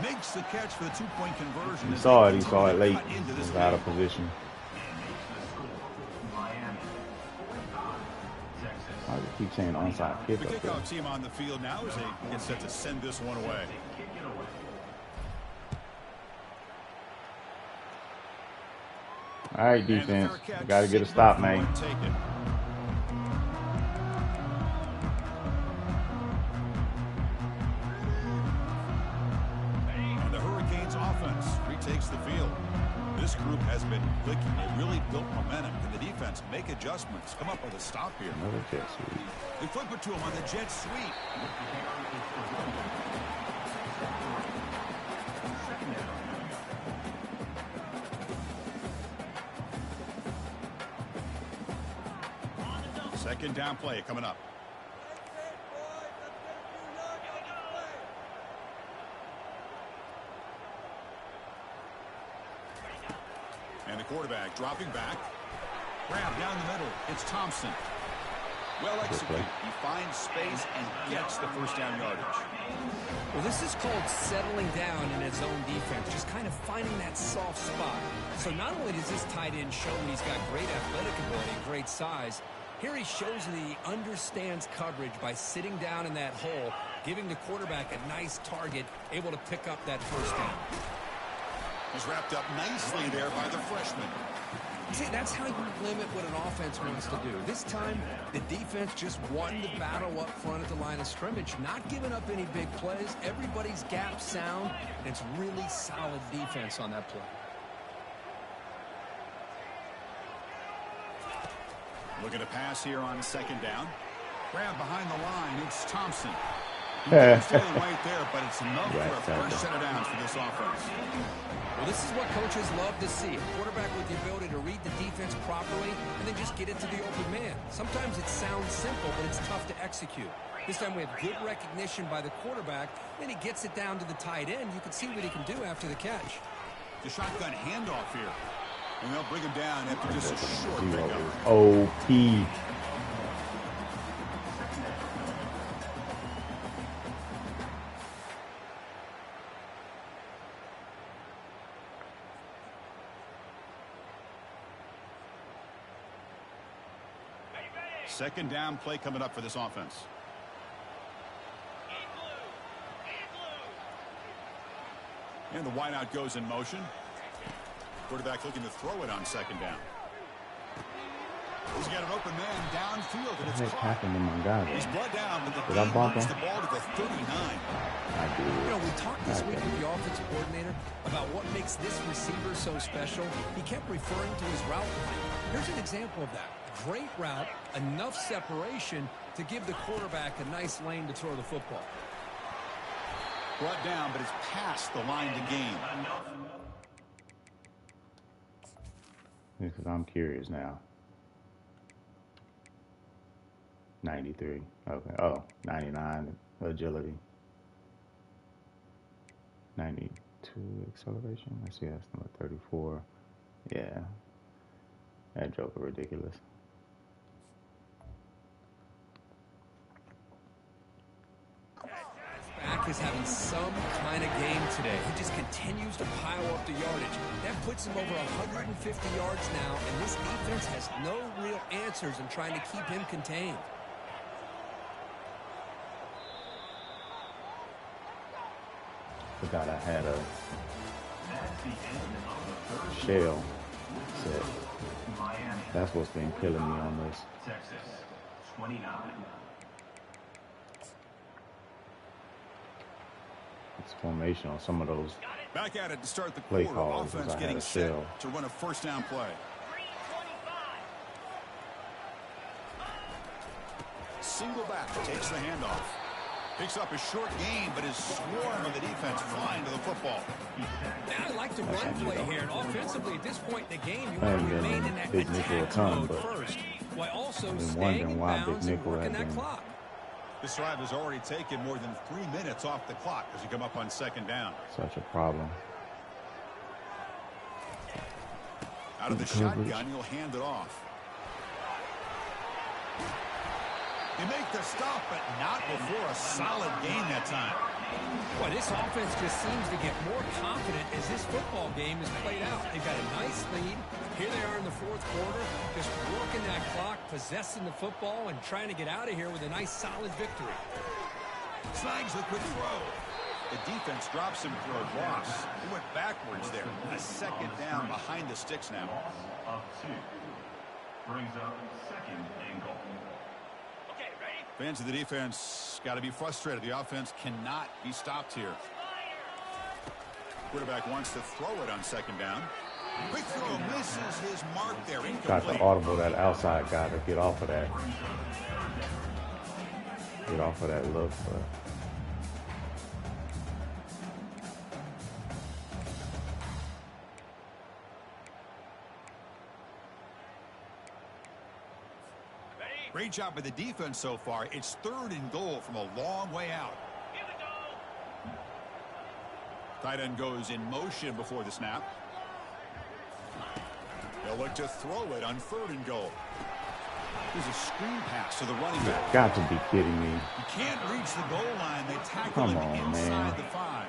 Makes the catch for the 2-point conversion. He saw it late. He was out of position. I keep saying onside kick The up there. kickoff team on the field now as they get set to send this one away. All right, defense. Got to get a stop, man. Take it. And the Hurricanes offense retakes the field. This group has been clicking. They really built momentum. Can the defense make adjustments? Come up with a stop here. Another jet sweep. They flip it to him on the jet sweep. Second down play coming up. And the quarterback dropping back. Grab down the middle. It's Thompson. Well executed. He finds space and gets the 1st down yardage. Well, this is called settling down in his own defense, just kind of finding that soft spot. So not only does this tight end show that he's got great athletic ability, great size, here he shows that he understands coverage by sitting down in that hole, giving the quarterback a nice target, able to pick up that 1st down. Was wrapped up nicely there by the freshman. See, that's how you limit what an offense wants to do. This time, the defense just won the battle up front at the line of scrimmage, not giving up any big plays. Everybody's gap sound, and it's really solid defense on that play. Looking to pass here on 2nd down. Grab behind the line. It's Thompson. He's standing right there, but it's enough for a fresh set of downs for this offense. Well, this is what coaches love to see. A quarterback with the ability to read the defense properly and then just get it to the open man. Sometimes it sounds simple, but it's tough to execute. This time we have good recognition by the quarterback. Then he gets it down to the tight end. You can see what he can do after the catch. The shotgun handoff here. And they'll bring him down after just a short pickup. OP. Second down play coming up for this offense. And the wideout goes in motion. Quarterback looking to throw it on 2nd down. He's got an open man downfield, and it's caught. Happened to my guy? He's brought down, but the Did I team bump moves him? the ball to the 39. I did. You know, we talked this week with the offensive coordinator about what makes this receiver so special. He kept referring to his route line. Here's an example of that. Great route, enough separation to give the quarterback a nice lane to throw the football. Brought down, but it's past the line to gain. Because I'm curious now. 93. Okay. Oh, 99 agility. 92 acceleration. I see that's number 34. Yeah. That joker ridiculous. is having some kind of game today. He just continues to pile up the yardage. That puts him over 150 yards now, and this defense has no real answers in trying to keep him contained. Forgot I had a shell set. That's what's been killing me on this. Texas, 29. It's formation on some of those Back at it to start the play quarter. calls. Offense I had getting a set shell. to run a first down play. Single back takes the handoff. Picks up a short gain, but is swarmed of the defense flying to the football. Now I like the run play here, and offensively at this point in the game, you I want to haven't been remain in in that big nickel a attack ton, mode but first, while also been staying wondering in why big bounds and nickel working has that been- clock. This drive has already taken more than 3 minutes off the clock as you come up on second down. such a problem. Out of the Good coverage. shotgun, you'll hand it off. They make the stop, but not before a solid gain that time. Well, this offense just seems to get more confident as this football game is played out. They've got a nice lead. Here they are in the fourth quarter, just working that clock, possessing the football, and trying to get out of here with a nice, solid victory. Snags the quick throw. The defense drops him for a loss. He went backwards there. A second down behind the sticks now. Of 2. Brings up second and goal. Fans of the defense got to be frustrated. The offense cannot be stopped here. Quarterback wants to throw it on second down. Quick throw misses his mark there. Got to Incomplete. audible that outside guy to get off of that. Get off of that look. But Great job by the defense so far. It's 3rd and goal from a long way out. Tight end goes in motion before the snap. They'll look to throw it on 3rd and goal. There's a screen pass to the running back. got to be kidding me. He can't reach the goal line. They tackle Come him on, inside man. the 5.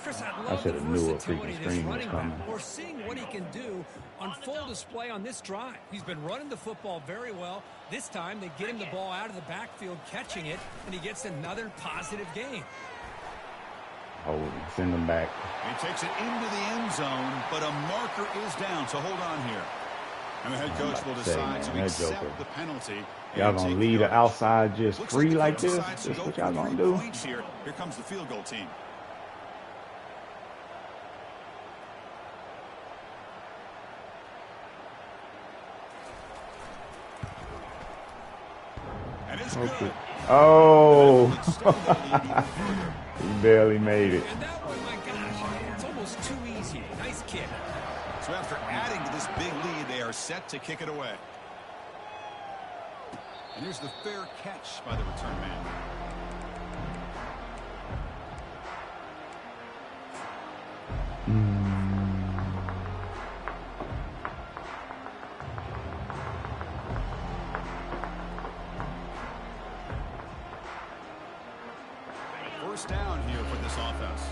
Chris, I I love the should have knew a versatility freaking of this screen was running coming. back. We're seeing what he can do on full display on this drive. He's been running the football very well. This time, they get him the ball out of the backfield, catching it, and he gets another positive gain. Hold him. Send him back. He takes it into the end zone, but a marker is down, so hold on here. And the head coach will decide to man, that accept joker. the penalty. Y'all and gonna take leave the yards. outside just Looks free the like coach this? decides to That's go what for y'all gonna 3 do? points here. Here comes the field goal team. And it's Okay. good. Oh, Extend that lead even further. he barely made it. And that one, my gosh, it's almost too easy. Nice kick. So after adding to this big lead, they are set to kick it away. And here's the fair catch by the return man. First down here for this offense.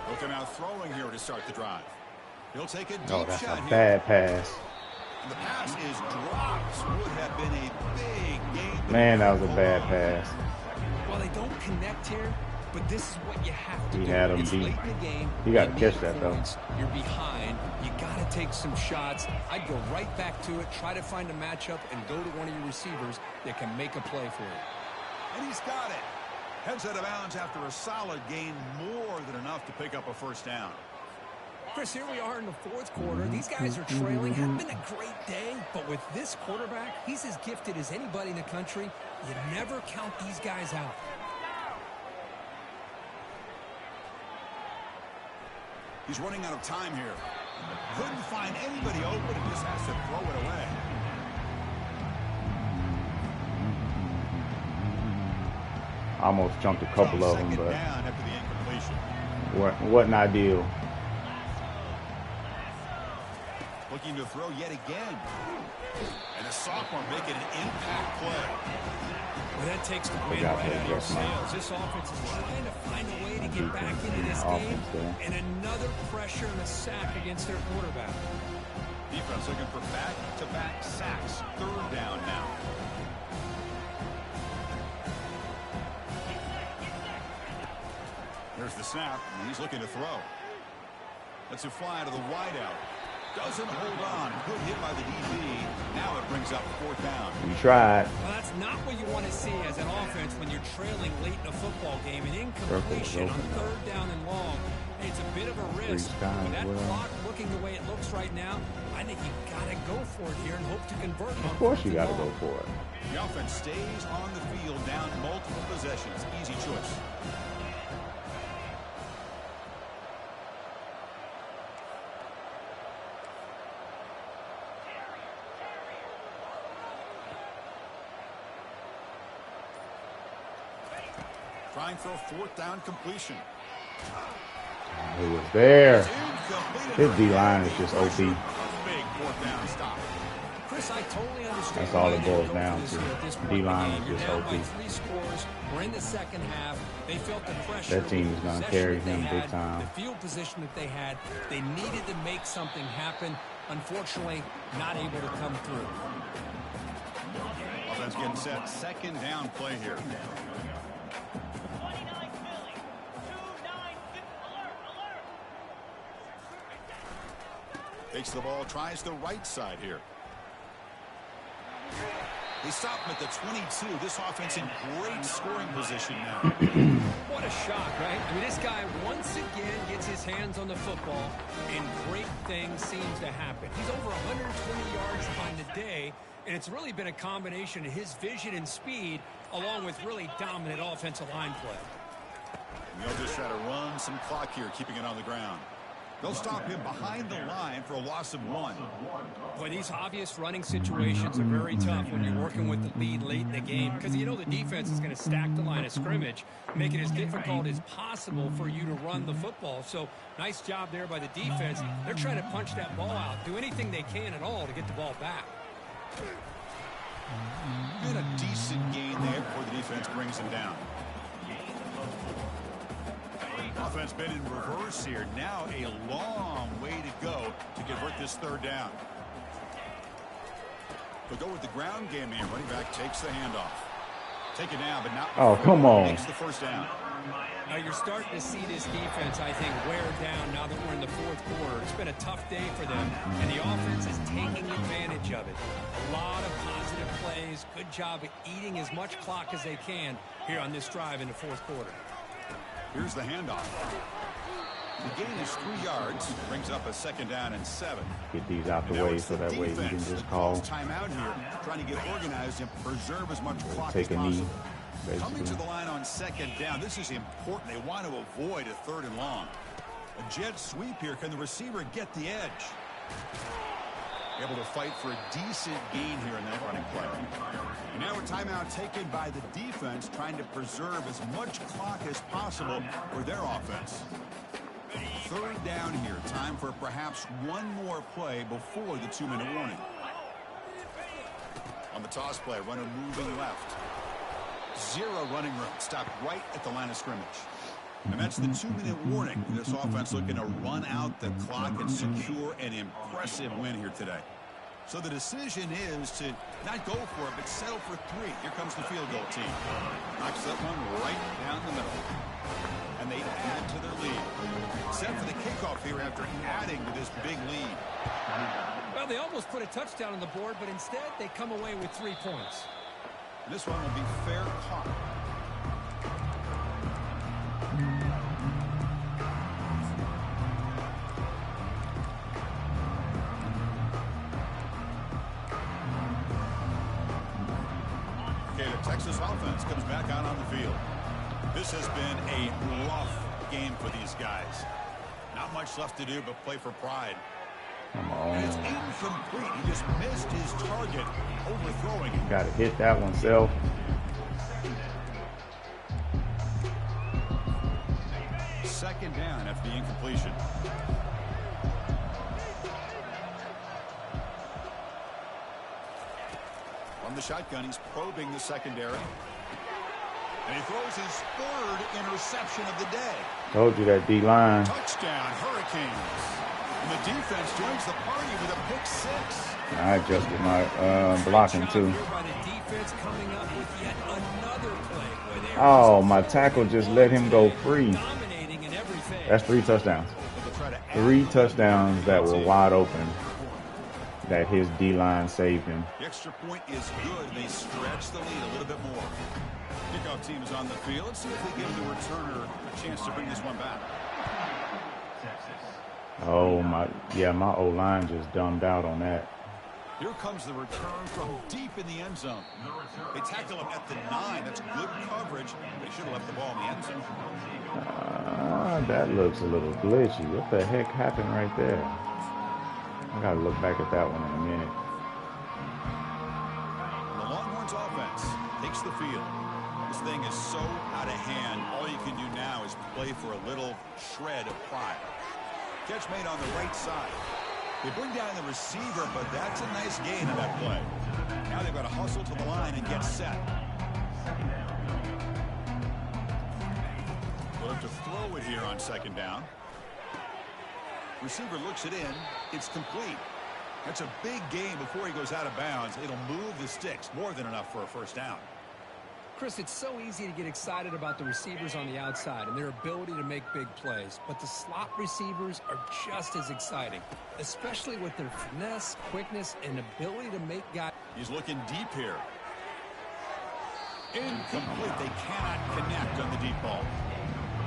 He'll come out throwing here to start the drive. He'll take a deep Oh, that's shot a here. bad pass. And the pass is dropped. Would have been a big game. Man, that was a bad pass. Well, they don't connect here, but this is what you have to He do. had him It's beat. late in the game. He got to You catch need that, though. points. You're behind. You got to take some shots. I'd go right back to it, try to find a matchup, and go to one of your receivers that can make a play for you. And he's got it. Heads out of bounds after a solid gain, more than enough to pick up a first down. Chris, here we are in the fourth quarter. These guys are trailing. Hasn't been a great day, but with this quarterback, he's as gifted as anybody in the country. You never count these guys out. He's running out of time here. Couldn't find anybody open and just has to throw it away. Almost jumped a couple of them, Second but down after the incompletion. wasn't ideal. Looking to throw yet again. And the sophomore making an impact play. Well, that takes the wind right out of your sails. This offense is trying to find a way to get back into this game. And another pressure and a sack against their quarterback. Defense looking for back-to-back sacks. Third down now. There's the snap, and he's looking to throw. Lets it fly to the wideout. Doesn't hold on. Good hit by the DB. Now it brings up fourth down. You tried. Well, that's not what you want to see as an offense when you're trailing late in a football game. An incompletion on third down and long. It's a bit of a risk. With that clock looking the way it looks right now, I think you got to go for it here and hope to convert. Of course you got to go for it. The offense stays on the field down multiple possessions. Easy choice. Trying for a fourth down completion. He was there. His D-line is just OP. Big fourth down stop. Chris, I totally understand. That's all it boils down to. D-line is just OP. 3 scores. We're in the second half. They felt the pressure. That team is going to carry him big time. The field position that they had, they needed to make something happen. Unfortunately, not able to come through. Offense getting set. Second down play here. Takes the ball, tries the right side here. They stop him at the 22. This offense in great scoring position now. What a shock, right? I mean, this guy once again gets his hands on the football, and great things seems to happen. He's over 120 yards on the day, and it's really been a combination of his vision and speed, along with really dominant offensive line play. And they'll just try to run some clock here, keeping it on the ground. They'll stop him behind the line for a loss of 1. Boy, these obvious running situations are very tough when you're working with the lead late in the game because you know the defense is going to stack the line of scrimmage, make it as difficult as possible for you to run the football. So nice job there by the defense. They're trying to punch that ball out, do anything they can at all to get the ball back. And a decent gain there before the defense brings him down. Offense been in reverse here. Now a long way to go to convert this third down. They'll go with the ground game here. Running back takes the handoff. Take it down, but not. Oh, come on. Makes the first down. Now you're starting to see this defense, I think, wear down now that we're in the fourth quarter. It's been a tough day for them, and the offense is taking advantage of it. A lot of positive plays. Good job at eating as much clock as they can here on this drive in the fourth quarter. Here's the handoff. The gain is 3 yards. Brings up a second down and 7. Get these out the way so that way you can just call. Timeout here, trying to get organized and preserve as much clock Take as a knee, possible. basically. Coming to the line on second down. This is important. They want to avoid a third and long. A jet sweep here. Can the receiver get the edge? Able to fight for a decent gain here in that running play. And now a timeout taken by the defense, trying to preserve as much clock as possible for their offense. Third down here. Time for perhaps one more play before the 2-minute warning. On the toss play, runner moving left. 0 running room. Stopped right at the line of scrimmage. And that's the 2-minute warning. This offense looking to run out the clock and secure an impressive win here today. So the decision is to not go for it, but settle for 3. Here comes the field goal team. Knocks that one right down the middle. And they add to their lead. Set for the kickoff here after adding to this big lead. Well, they almost put a touchdown on the board, but instead they come away with 3 points. And this one will be fair caught. Okay, the Texas offense comes back out on the field. This has been a rough game for these guys. Not much left to do but play for pride. Come on. And it's incomplete. He just missed his target, overthrowing it. Got to hit that one, Self. Second down after the incompletion. From the shotgun, he's probing the secondary. And he throws his third interception of the day. Told you that D-line. Touchdown, Hurricanes. And the defense joins the party with a pick six. I adjusted my blocking too. Oh, my tackle just let him go free. That's 3 touchdowns. 3 touchdowns that were wide open. That his D-line saved him. The extra point is good. They stretch the lead a little bit more. Kickoff team is on the field. Let's see if they give the returner a chance to bring this one back. Oh my, yeah, my O-line just dumbed out on that. Here comes the return from deep in the end zone. They tackle him at the 9. That's good coverage. They should have left the ball in the end zone. That looks a little glitchy. What the heck happened right there? I gotta look back at that one in a minute. The Longhorns offense takes the field. This thing is so out of hand. All you can do now is play for a little shred of pride. Catch made on the right side. They bring down the receiver, but that's a nice gain on that play. Now they've got to hustle to the line and get set. We'll have to throw it here on second down. Receiver looks it in. It's complete. That's a big gain before he goes out of bounds. It'll move the sticks. More than enough for a first down. Chris, it's so easy to get excited about the receivers on the outside and their ability to make big plays, but the slot receivers are just as exciting, especially with their finesse, quickness, and ability to make guys. He's looking deep here. Incomplete. They cannot connect on the deep ball.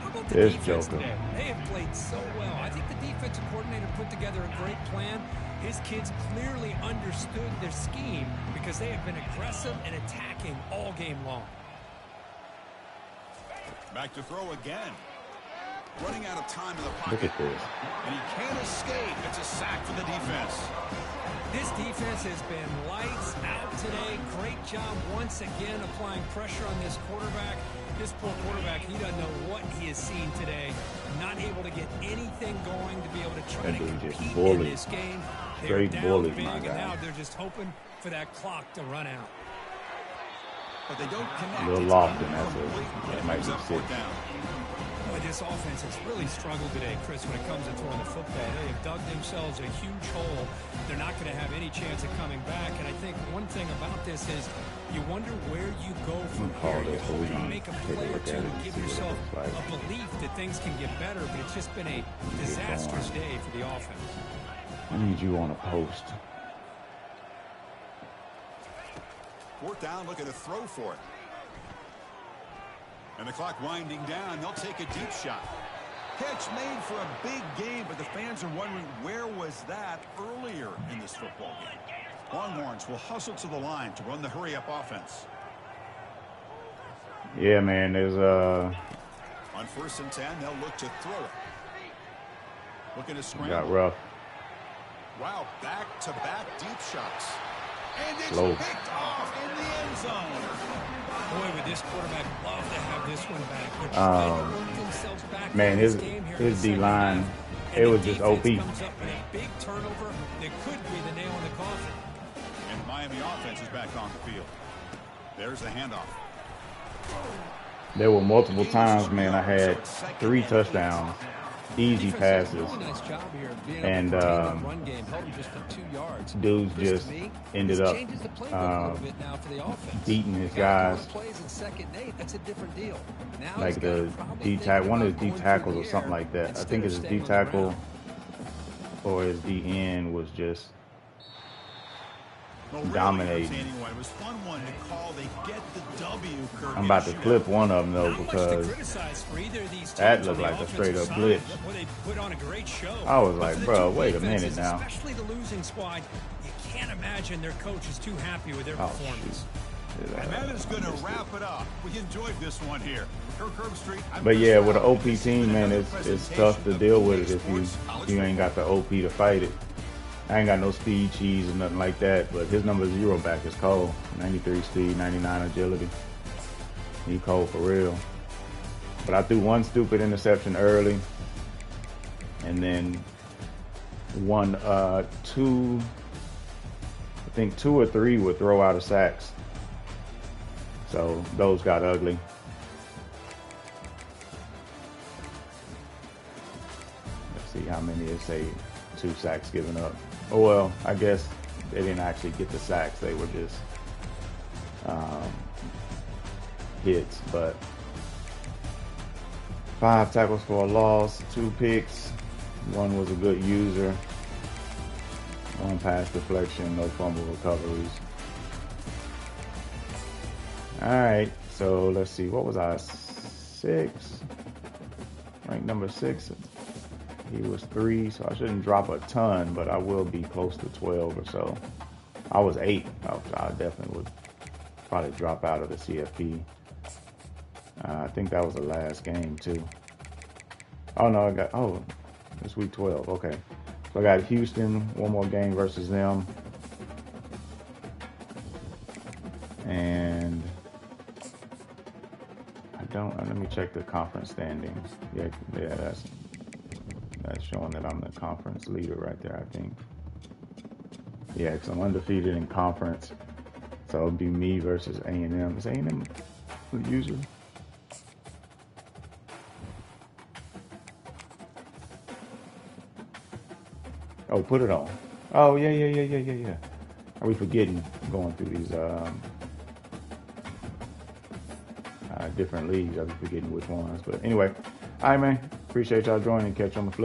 How about the This defense Joker. today? They have played so well. I think the defensive coordinator put together a great plan. His kids clearly understood their scheme because they have been aggressive and attacking all game long. Back to throw again. Running out of time in the pocket. Look at this. And he can't escape. It's a sack for the defense. This defense has been lights out today. Great job once again applying pressure on this quarterback. This poor quarterback, he doesn't know what he has seen today. Not able to get anything going to be able to try to compete in this game. They're down big, and now they're just hoping for that clock to run out. But they don't connect. A little Lofton, that might be sick. Boy, this offense has really struggled today, Chris, when it comes to throwing the football. They have dug themselves a huge hole. They're not going to have any chance of coming back. And I think one thing about this is you wonder where you go from here. You hope you make a play or two and give yourself a belief that things can get better, but it's just been a disastrous day for the offense. I need you on a post. Fourth down, looking to throw for it. And the clock winding down. They'll take a deep shot. Catch made for a big game, but the fans are wondering where was that earlier in this football game. Longhorns will hustle to the line to run the hurry-up offense. Yeah, man, there's On 1st and 10, they'll look to throw it. Looking to scramble. got rough. Wow, back-to-back deep shots. And it's Low. picked off in the end zone. Boy, would this quarterback love to have this one back. They're trying to work themselves back Man, in his this game here in the second D-line, half. it And was the just defense OP. comes up with a big turnover that could be the nail in the coffin. And the Miami offense is back on the field. There's the handoff. There were multiple times, man, I had 3 touchdowns, easy passes, Really nice job here of being able and to contain the run game, held him just to 2 yards. dudes Chris, just to me, ended this up changes the playbook a little bit now for the offense. beating his The guy guys. calling plays in 2nd and 8, that's a different deal. Now Like he's gotta the probably D think tackle, one of about his D going tackles through or the something air like that. I instead think of it's his staying D on the tackle ground. or his D end was just Well, really dominating. entertaining one. It was fun one to call. They get the W. Kirk, I'm about to in a clip shootout. one of them though Not much to because criticize for either of these that teams looked on the like a offensive straight up side. glitch. Boy, they put on a great show. I was But like, for the bro, two wait a defenses, minute now. Especially the losing squad, you can't imagine their coach is too happy with their Oh, performance. And that is going to wrap it up. We enjoyed this one here. Kirk Herbstreit, I'm But yeah, with an Chris OP Allen. team, man, Another it's tough to deal with it if Sports College you ain't got the OP to fight it. I ain't got no speed cheese or nothing like that, but his number 0 back is cold. 93 speed, 99 agility. He cold for real. But I threw one stupid interception early, and then two think 2 or 3 would throw out of sacks. So those got ugly. Let's see how many is say 2 sacks given up. Oh well, I guess they didn't actually get the sacks. They were just hits. But 5 tackles for a loss, 2 picks. 1 was a good user. 1 pass deflection, no fumble recoveries. All right, so let's see. What was I? 6. Ranked number 6. He was 3, so I shouldn't drop a ton, but I will be close to 12 or so. I was 8. I definitely would probably drop out of the CFP. I think that was the last game too. Oh no, it's week 12. Okay, so I got Houston, 1 more game versus them, and let me check the conference standings. Yeah, that's showing that I'm the conference leader right there, I think. Yeah, because I'm undefeated in conference, so it'll be me versus A&M. Is A&M the user? Oh, put it on. Oh, yeah. Are we forgetting going through these different leagues? Are we forgetting which ones? But anyway, all right, man. Appreciate y'all joining. Catch you on the flip.